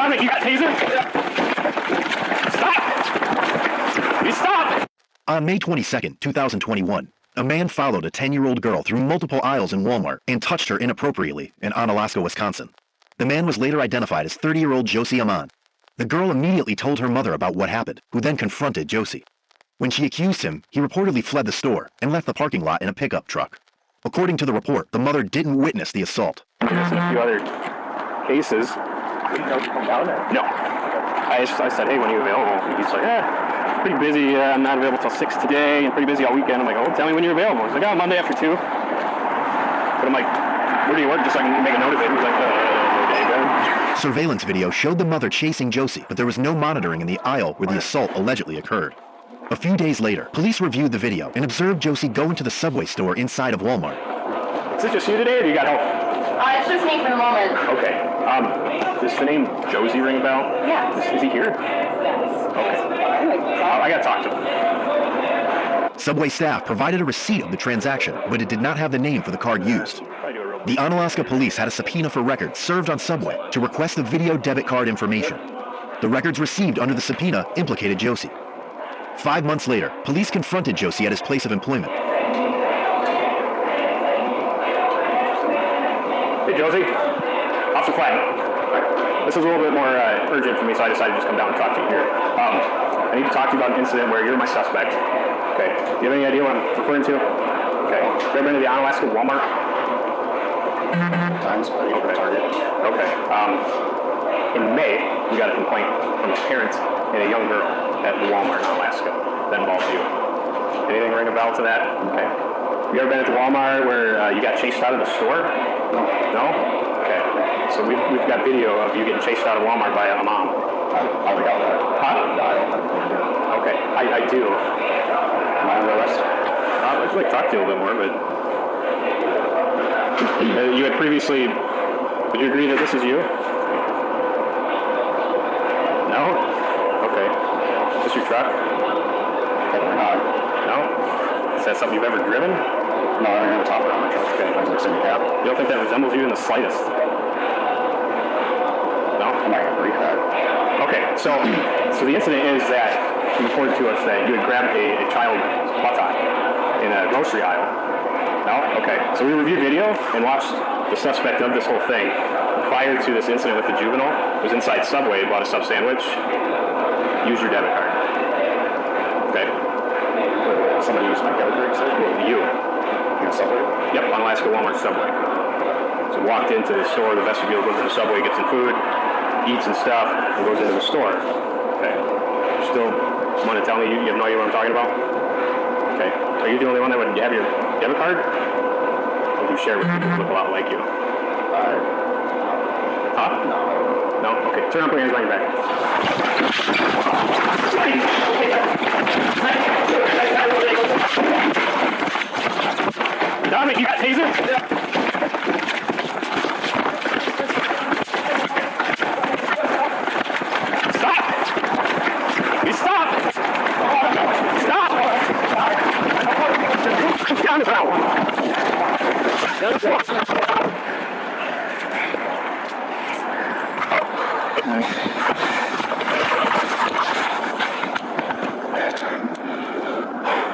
Dominic, you got taser? Stop! You stop! On May 22nd, 2021, a man followed a 10-year-old girl through multiple aisles in Walmart and touched her inappropriately in Onalaska, Wisconsin. The man was later identified as 30-year-old Josie Amon. The girl immediately told her mother about what happened, who then confronted Josie. When she accused him, he reportedly fled the store and left the parking lot in a pickup truck. According to the report, the mother didn't witness the assault. There's a few other cases. No. I said, hey, when are you available? He's like, pretty busy. I'm not available till 6 today and pretty busy all weekend. I'm like, oh, tell me when you're available. He's like, Monday after 2. But I'm like, where do you work? Just so I can make a note of it. He's like, okay. Surveillance video showed the mother chasing Josie, but there was no monitoring in the aisle where the assault allegedly occurred. A few days later, police reviewed the video and observed Josie go into the Subway store inside of Walmart. Is it just you today, or do you got help? It's just me for the moment. Okay. Does the name Josie ring a bell? Yeah. Is he here? Yes. Okay. I gotta talk to him. Subway staff provided a receipt of the transaction, but it did not have the name for the card used. The Onalaska police had a subpoena for records served on Subway to request the video debit card information. The records received under the subpoena implicated Josie. 5 months later, police confronted Josie at his place of employment. Hey, Josie. Officer Flag. This is a little bit more urgent for me, so I decided to just come down and talk to you here. I need to talk to you about an incident where you're my suspect. Okay. Do you have any idea what I'm referring to? Okay. You ever been to the Onalaska Walmart? Times, but you can target. Okay. In May, we got a complaint from a parent and a young girl at the Walmart in Alaska that involves you. Anything ring a bell to that? Okay. You ever been at the Walmart where you got chased out of the store? No. No? Okay. So we've got video of you getting chased out of Walmart by a mom. I got that. Huh? I don't have Okay. I do. Am I under arrest? I'd like to talk to you a little bit more, but you had previously. Would you agree that this is you? No? Okay. Is this your truck? No? Is that something you've ever driven? No, I don't have a topper on my truck. Okay. I just in the cab. You don't think that resembles you in the slightest? No? I'm not going to brief that. Okay, so the incident is that you reported to us that you had grabbed a child buttock in a grocery aisle. No? Okay. So we reviewed video and watched the suspect of this whole thing. Prior to this incident with the juvenile, was inside Subway, bought a sub sandwich, use your debit card. Okay? Somebody used my debit card, so You. in a Subway? Yep, on Alaska Walmart Subway. So walked into the store, the vestibule, goes to the Subway, gets some food, eats and stuff, and goes into the store. Okay. Still want to tell me you have no idea what I'm talking about? Okay. Are you the only one that would have your debit card? Or do you share with people who look a lot like you? Huh? No? No? Okay. Turn on, put your hands behind your back. Dominic, you got taser?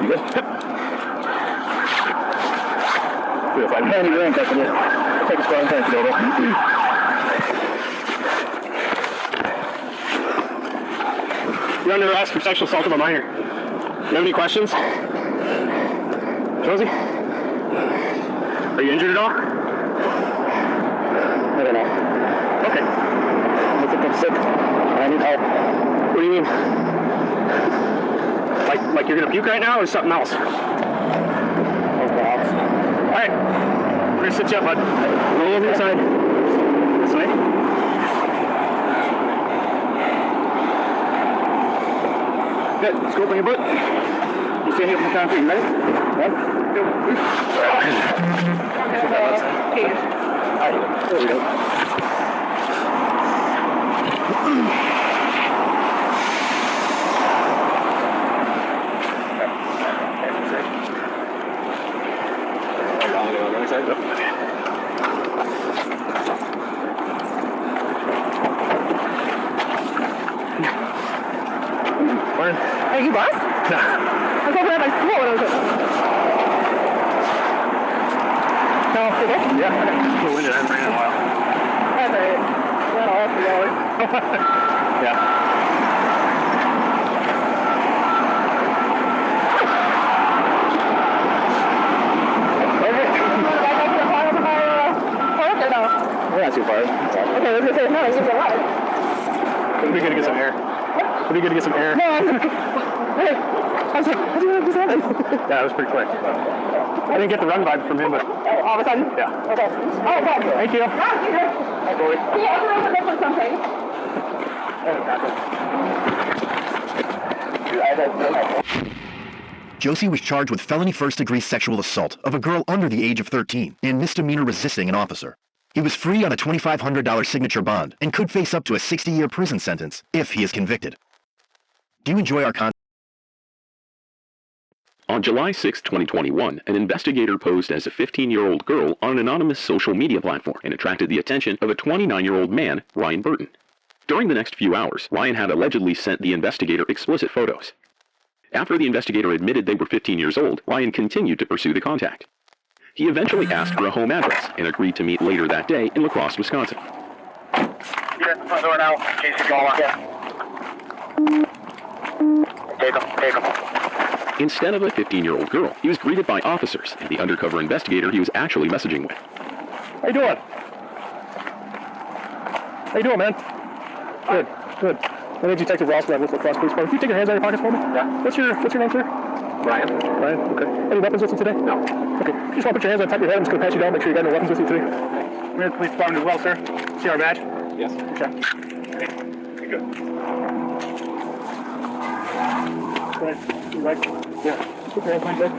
You good? If I hand you your handcuffs, take a spot and thank you, over. You're under arrest for sexual assault of a minor. You have any questions? Josie? Are you injured at all? I don't know. Okay. I think I'm sick. I need help. What do you mean? Like you're gonna puke right now, or something else? Oh, God. All right. We're gonna sit you up, bud. Roll over inside. This way. Good. Let's go open your boot. You stand here for the concrete. You ready? 1, 2, 3. All right. There we go. Are you lost? Nah. I was hoping I had my school when I was at No, you good? Yeah. It's a little winded. I haven't ran in a while. That's all right. Not all for hours. Yeah. We're not too far. Okay, I was going to say, no, it's just a lot. It'd be good to get some air. It'd be good to get some air. No, hey, I was like, how'd you know this happened? Yeah, it was pretty quick. I didn't get the run vibe from him, but Oh, all of a sudden? yeah. Okay. Oh, okay. Thank you. Ah, you're good. Hi, Chloe. Yeah, I was going to look for something. Josie was charged with felony first-degree sexual assault of a girl under the age of 13 and misdemeanor resisting an officer. He was free on a $2,500 signature bond and could face up to a 60-year prison sentence if he is convicted. Do you enjoy our content? On July 6, 2021, an investigator posed as a 15-year-old girl on an anonymous social media platform and attracted the attention of a 29-year-old man, Ryan Burton. During the next few hours, Ryan had allegedly sent the investigator explicit photos. After the investigator admitted they were 15 years old, Ryan continued to pursue the contact. He eventually asked for a home address and agreed to meet later that day in La Crosse, Wisconsin. You're at the front door now, in case you don't want it. Take him. Instead of a 15-year-old girl, he was greeted by officers and the undercover investigator he was actually messaging with. How you doing? How you doing, man? Good, good. My name's Detective Ross, I'm with La Crosse Police Department. Can you take your hands out of your pockets for me? Yeah. What's your name, sir? Ryan. Ryan, okay. Any weapons with you today? No. Okay. You just want to put your hands on top of your head. I'm just going to pat you down, make sure you got no weapons with you today. We're in the police department as well, sir. See our badge? Yes. Okay. You're good. Go ahead. You right? Yeah. Just put your hands on your head.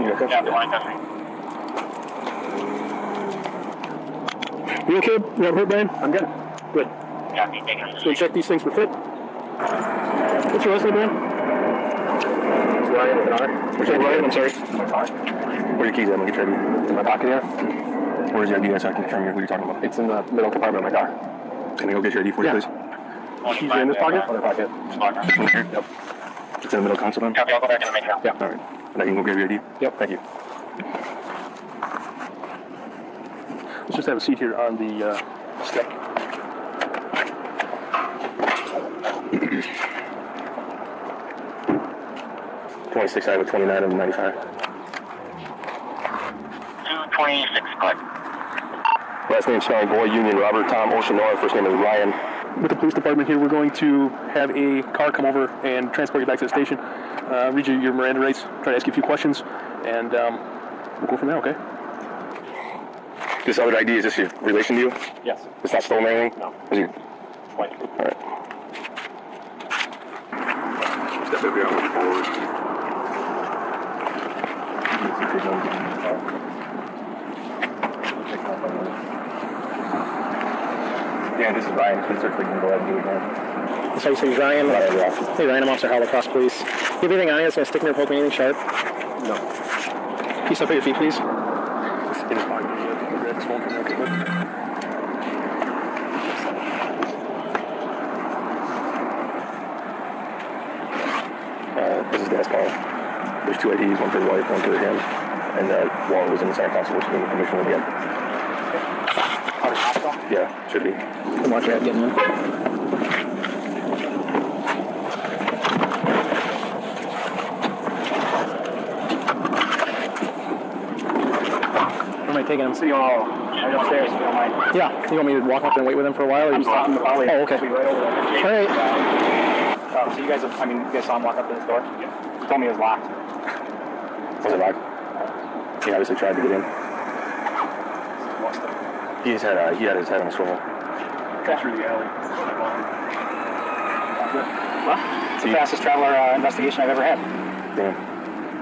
You okay? Yeah, the line testing. You okay? You haven't hurt, Brian? I'm good. Good. Yeah, he's taking Just going to check these things for fit. What's your last name, Brian? It's Ryan with an R. What's your name, Ryan? I'm sorry. My car. Where are your keys at? Let me get your ID. In my pocket here. Where's your ID so I can confirm who you're talking about? It's in the middle compartment of my car. Can I go get your ID for you, please? Keys are in this pocket? Other pocket. Yep. It's in the middle console then? Copy, I'll go back in the main room. Yeah. All right. And I can go grab your ID? Yep. Thank you. Let's just have a seat here on the step. '26 Iowa 29 and 95. 226, click. Last name spelling Boy, Union, Robert, Tom, Ocean, Noah. First name is Ryan. With the police department here, we're going to have a car come over and transport you back to the station. Read you your Miranda rights, try to ask you a few questions, and we'll go from there, okay? This other ID, is this your relation to you? Yes. It's not stolen or anything? No. Is your... White. All right. Step over here, I'll look forward. Yeah, this is Ryan. It's been searched. We can go ahead and do it again. So you say Ryan? Yeah. Hey Ryan, I'm Officer Howell, La Crosse Police. You have anything on you that's going to stick in your poke me, anything sharp? No. Can you step at your feet, please? Just in his pocket. Grab his phone from there, quick. This is Dashcam. There's two IDs, one for the wife, one for him. And one was in the center console, which is in the commission room again. Yeah, should be. Come watch your head getting in. Where am I taking him? City Hall, right upstairs, if you don't mind. Yeah. You want me to walk up there and wait with him for a while? Or I'm just... stopping the volley. Oh, okay. I'll be right over there. All right. So you guys, you guys saw him walk up to this door? Yeah. He told me it was locked. Was it locked? He obviously tried to get in. He had his head on a swivel. Through the alley. Well, it's the fastest traveler investigation I've ever had. Damn.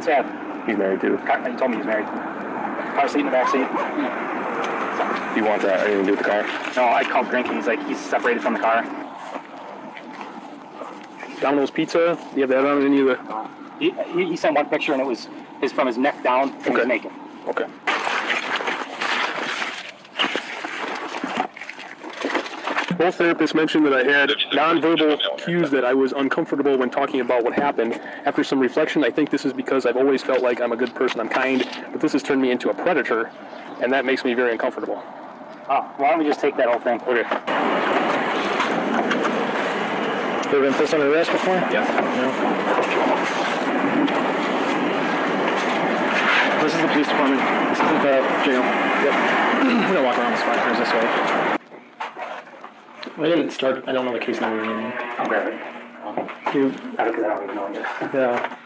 Sad. He's married too. He told me he's married. Car seat in the back seat. Do you want anything to do with the car? No, I called drinking. He's like, he's separated from the car. Domino's Pizza. Do you have that on any of the... He sent one picture and it was from his neck down and he was naked. Okay. Both therapists mentioned that I had nonverbal cues that I was uncomfortable when talking about what happened. After some reflection, I think this is because I've always felt like I'm a good person, I'm kind, but this has turned me into a predator, and that makes me very uncomfortable. Oh, why don't we just take that whole thing? Okay. You ever been placed under arrest before? Yes. This is the police department. This isn't the jail. Yep. We're gonna walk around the spot cars this way. I didn't start. I don't know the case number or anything. I'll grab it. You, Because I don't even know it. yeah.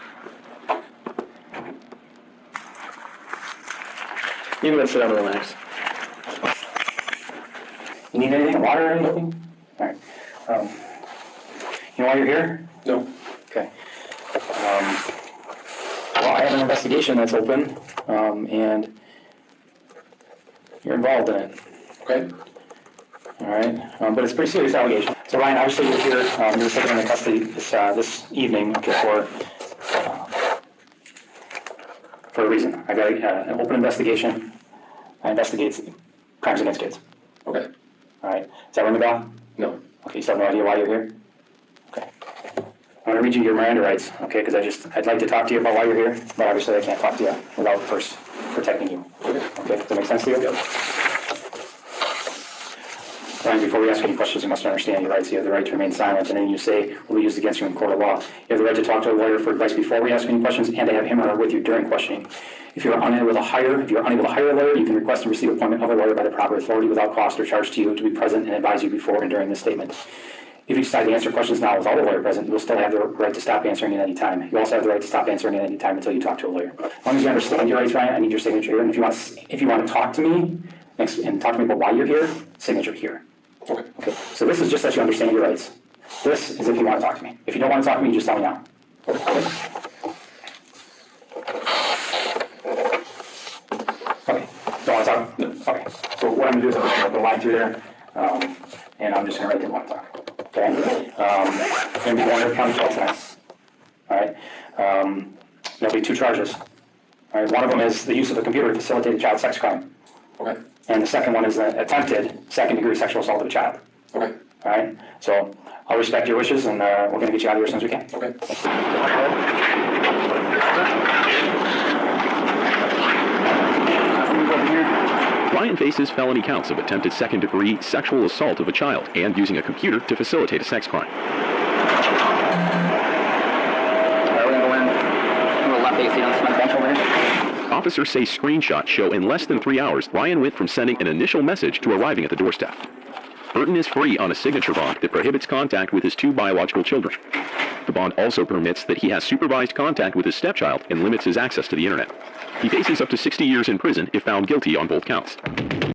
You can go sit down and relax. You need anything? Water or anything? All right. You know why you're here? No. Okay. Well, I have an investigation that's open, and you're involved in it. Okay. All right. But it's a pretty serious allegation. So Ryan, obviously you're here. You were taken into custody this evening for a reason. I got an open investigation. I investigate crimes against kids. Okay. All right. Does that ring a bell? No. Okay. You still have no idea why you're here? Okay. I'm going to read you your Miranda rights, okay? Because I'd like to talk to you about why you're here, but obviously I can't talk to you without first protecting you. Okay. Does that make sense to you? Yep. Ryan, before we ask any questions, you must understand your rights. You have the right to remain silent, and anything you say will be used against you in court of law. You have the right to talk to a lawyer for advice before we ask any questions, and to have him or her with you during questioning. If you're unable to hire a lawyer, you can request and receive appointment of a lawyer by the proper authority without cost or charge to you to be present and advise you before and during this statement. If you decide to answer questions now without a lawyer present, you will still have the right to stop answering at any time. You also have the right to stop answering at any time until you talk to a lawyer. As long as you understand your rights, Ryan, I need your signature here. And if you want to talk to me and talk to me about why you're here, signature here. Okay. So this is just that you understand your rights. This is if you want to talk to me. If you don't want to talk to me, you just tell me now. Okay. Don't want to talk? No. Okay. So what I'm going to do is I'm just going to put a line through there, and I'm just going to write that want to talk. Okay. I'm going to be going to the county jail tonight. All right. There'll be 2 charges. All right. One of them is the use of a computer to facilitate a child sex crime. Okay. And the second one is an attempted second-degree sexual assault of a child. Okay. All right. So I'll respect your wishes, and we're going to get you out of here as soon as we can. Okay. Ryan faces felony counts of attempted second-degree sexual assault of a child and using a computer to facilitate a sex crime. We're going to go in. We'll left AC on this bench over here. Officers say screenshots show in less than 3 hours Ryan went from sending an initial message to arriving at the doorstep. Burton is free on a signature bond that prohibits contact with his 2 biological children. The bond also permits that he has supervised contact with his stepchild and limits his access to the internet. He faces up to 60 years in prison if found guilty on both counts.